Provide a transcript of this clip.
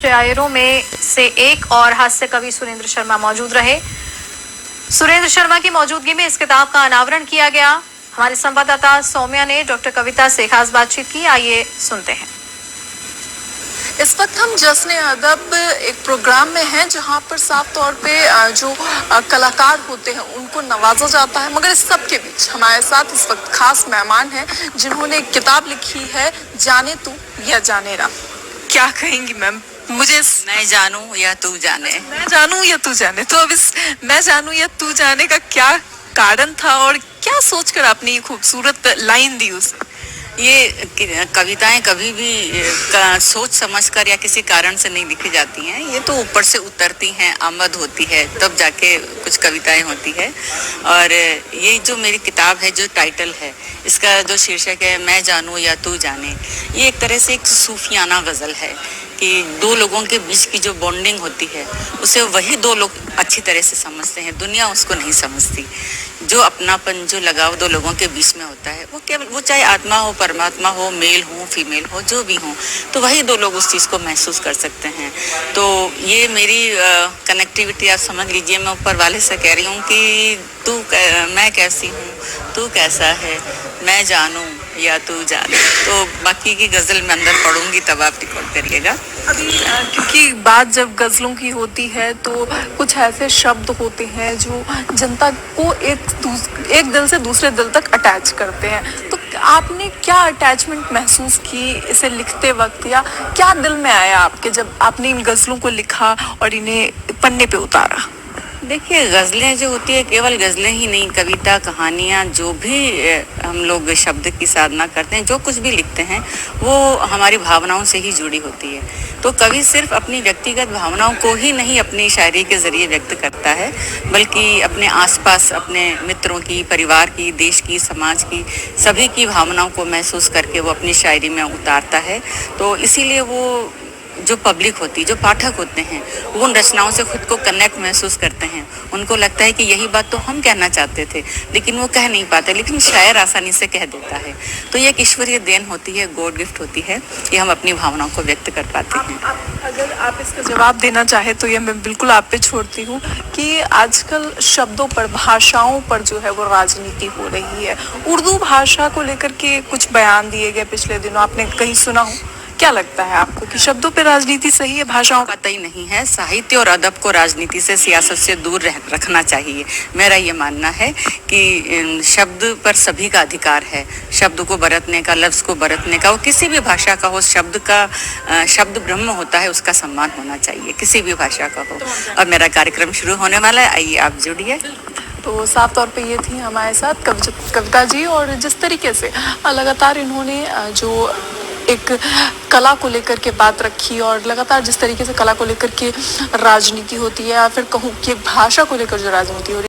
शायरों में से एक और हास्य कवि सुरेंद्र शर्मा मौजूद रहे। सुरेंद्र शर्मा की मौजूदगी में इस किताब का अनावरण किया गया। हमारे संवाददाता सौम्या ने डॉक्टर कविता से खास बातचीत की, आइए सुनते हैं। इस वक्त हम जश्न अदब एक प्रोग्राम में हैं जहां पर साफ तौर पे जो कलाकार होते हैं उनको नवाजा जाता है, मगर इस सब के बीच हमारे साथ इस वक्त खास मेहमान हैं जिन्होंने एक किताब लिखी है, जाने तू या जाने ना। क्या कहेंगी मैम? मुझे मैं जानूं या तू जाने। मैं जानूं या तू जाने, तो अब इस मैं जानूं या तू जाने का क्या कारण था और क्या सोचकर आपने ये खूबसूरत लाइन दी उसे? ये कविताएं कभी भी सोच समझकर या किसी कारण से नहीं लिखी जाती हैं। ये तो ऊपर से उतरती हैं, आमद होती है, तब जाके कुछ कविताएं होती है। और ये जो मेरी किताब है, जो टाइटल है, इसका जो शीर्षक है मैं जानूं या तू जाने, ये एक तरह से एक सूफियाना गज़ल है कि दो लोगों के बीच की जो बॉन्डिंग होती है उसे वही दो लोग अच्छी तरह से समझते हैं, दुनिया उसको नहीं समझती। जो अपनापन, जो लगाव दो लोगों के बीच में होता है, वो केवल वो चाहे आत्मा हो, परमात्मा हो, मेल हो, फीमेल हो, जो भी हो, तो वही दो लोग उस चीज़ को महसूस कर सकते हैं। तो ये मेरी कनेक्टिविटी आप समझ लीजिए। मैं ऊपर वाले से कह रही हूँ कि मैं कैसी हूँ, तू कैसा है, मैं जानूं या तू जाने। तो बाकी की गज़ल में अंदर पढ़ूंगी तब आप रिकॉर्ड करिएगा। अभी क्योंकि बात जब गज़लों की होती है तो कुछ ऐसे शब्द होते हैं जो जनता को एक दिल से दूसरे दिल तक अटैच करते हैं, तो आपने क्या अटैचमेंट महसूस की इसे लिखते वक्त, या क्या दिल में आया आपके जब आपने इन गज़लों को लिखा और इन्हें पन्ने पे उतारा? देखिए, गज़लें जो होती है, केवल गज़लें ही नहीं, कविता, कहानियाँ, जो भी हम लोग शब्द की साधना करते हैं, जो कुछ भी लिखते हैं, वो हमारी भावनाओं से ही जुड़ी होती है। तो कवि सिर्फ अपनी व्यक्तिगत भावनाओं को ही नहीं अपनी शायरी के ज़रिए व्यक्त करता है, बल्कि अपने आसपास अपने मित्रों की, परिवार की, देश की, समाज की, सभी की भावनाओं को महसूस करके वो अपनी शायरी में उतारता है। तो इसीलिए वो जो पब्लिक होती है, जो पाठक होते हैं, वो उन रचनाओं से खुद को कनेक्ट महसूस करते हैं। उनको लगता है कि यही बात तो हम कहना चाहते थे, लेकिन वो कह नहीं पाते, लेकिन शायर आसानी से कह देता है। तो ये एक ईश्वरीय देन होती है, गॉड गिफ्ट होती है, ये हम अपनी भावनाओं को व्यक्त कर पाते हैं। अगर आप इसका जवाब देना चाहे तो ये मैं बिल्कुल आप पे छोड़ती हूँ कि आजकल शब्दों पर, भाषाओं पर जो है वो राजनीति हो रही है। उर्दू भाषा को लेकर के कुछ बयान दिए गए पिछले दिनों, आपने कहीं सुना हो? क्या लगता है आपको कि शब्दों पे राजनीति सही है, भाषाओं का? कतई नहीं है। साहित्य और अदब को राजनीति से, सियासत से दूर रखना चाहिए। मेरा ये मानना है कि शब्द पर सभी का अधिकार है, शब्द को बरतने का, लफ्ज़ को बरतने का, वो किसी भी भाषा का हो। शब्द ब्रह्म होता है, उसका सम्मान होना चाहिए, किसी भी भाषा का हो। और मेरा कार्यक्रम शुरू होने वाला है, आइए आप जुड़िए। तो साफ तौर पे ये थी हमारे साथ कविता जी, और जिस तरीके से लगातार इन्होंने जो एक कला को लेकर के बात रखी, और लगातार जिस तरीके से कला को लेकर के राजनीति होती है, या फिर कहूँ कि भाषा को लेकर जो राजनीति हो रही है,